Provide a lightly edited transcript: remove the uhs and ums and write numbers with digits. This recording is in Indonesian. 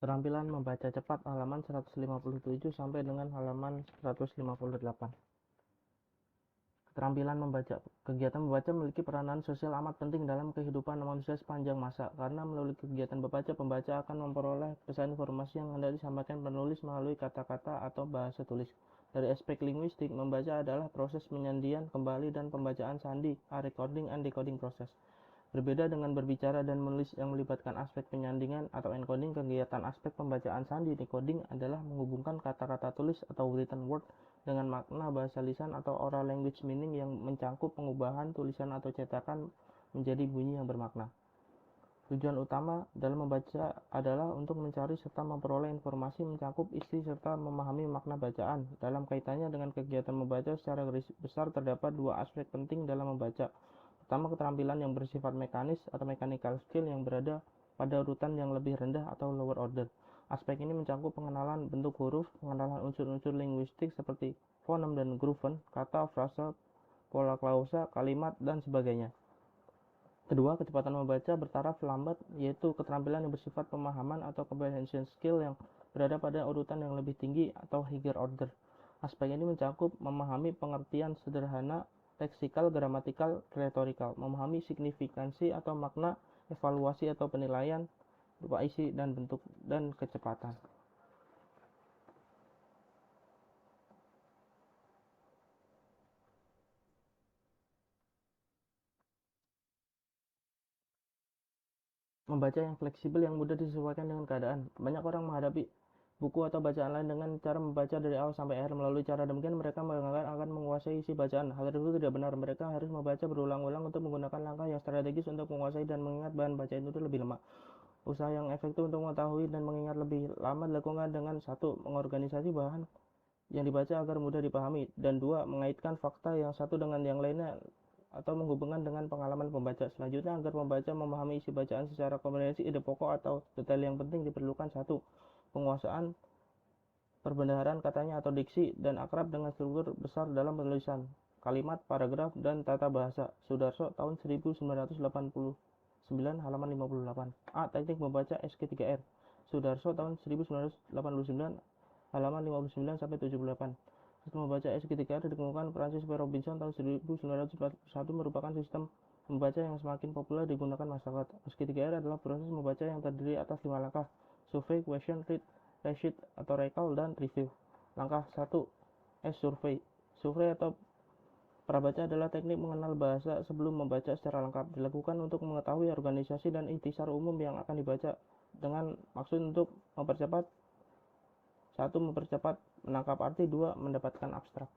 Keterampilan membaca cepat halaman 157 sampai dengan halaman 158. Keterampilan membaca. Kegiatan membaca memiliki peranan sosial amat penting dalam kehidupan manusia sepanjang masa, karena melalui kegiatan membaca, pembaca akan memperoleh pesan informasi yang hendak disampaikan penulis melalui kata-kata atau bahasa tulis. Dari aspek linguistik, membaca adalah proses penyandian kembali dan pembacaan sandi, a recording and decoding process. Berbeda dengan berbicara dan menulis yang melibatkan aspek penyandingan atau encoding, kegiatan aspek pembacaan sandi decoding adalah menghubungkan kata-kata tulis atau written word dengan makna bahasa lisan atau oral language meaning yang mencangkup pengubahan tulisan atau cetakan menjadi bunyi yang bermakna. Tujuan utama dalam membaca adalah untuk mencari serta memperoleh informasi, mencakup isi serta memahami makna bacaan. Dalam kaitannya dengan kegiatan membaca, secara garis besar terdapat dua aspek penting dalam membaca. Pertama, keterampilan yang bersifat mekanis atau mechanical skill yang berada pada urutan yang lebih rendah atau lower order. Aspek ini mencakup pengenalan bentuk huruf, pengenalan unsur-unsur linguistik seperti fonem dan grooven, kata, frasa, pola klausa, kalimat, dan sebagainya. Kedua, kecepatan membaca bertaraf lambat, yaitu keterampilan yang bersifat pemahaman atau comprehension skill yang berada pada urutan yang lebih tinggi atau higher order. Aspek ini mencakup memahami pengertian sederhana, leksikal, gramatikal, retorikal, memahami signifikansi atau makna, evaluasi atau penilaian, berupa isi dan bentuk, dan kecepatan. Membaca yang fleksibel yang mudah disesuaikan dengan keadaan. Banyak orang menghadapi buku atau bacaan lain dengan cara membaca dari awal sampai akhir. Melalui cara demikian, mereka menganggap akan menguasai isi bacaan. Hal itu tidak benar. Mereka harus membaca berulang-ulang untuk menggunakan langkah yang strategis untuk menguasai dan mengingat bahan bacaan itu lebih lama. Usaha yang efektif untuk mengetahui dan mengingat lebih lama dilakukan dengan: 1. Mengorganisasi bahan yang dibaca agar mudah dipahami, dan 2. Mengaitkan fakta yang satu dengan yang lainnya atau menghubungkan dengan pengalaman pembaca. Selanjutnya, agar pembaca memahami isi bacaan secara komprehensi, ide pokok atau detail yang penting diperlukan: 1. Penguasaan perbendaharaan katanya atau diksi, dan akrab dengan struktur besar dalam penulisan, kalimat, paragraf, dan tata bahasa. Sudarso, tahun 1989, halaman 58. A. Teknik membaca SQ3R. Sudarso, tahun 1989, halaman 59-78. Sistem membaca SQ3R ditemukan Francis P. Robinson tahun 1941, merupakan sistem membaca yang semakin populer digunakan masyarakat. SQ3R adalah proses membaca yang terdiri atas 5 langkah: survey, question, read, resheet atau recall, dan review. Langkah 1. Survey. Survey atau prabaca adalah teknik mengenal bahasa sebelum membaca secara lengkap. Dilakukan untuk mengetahui organisasi dan intisar umum yang akan dibaca, dengan maksud untuk mempercepat: 1. Mempercepat menangkap arti, 2. Mendapatkan abstrak.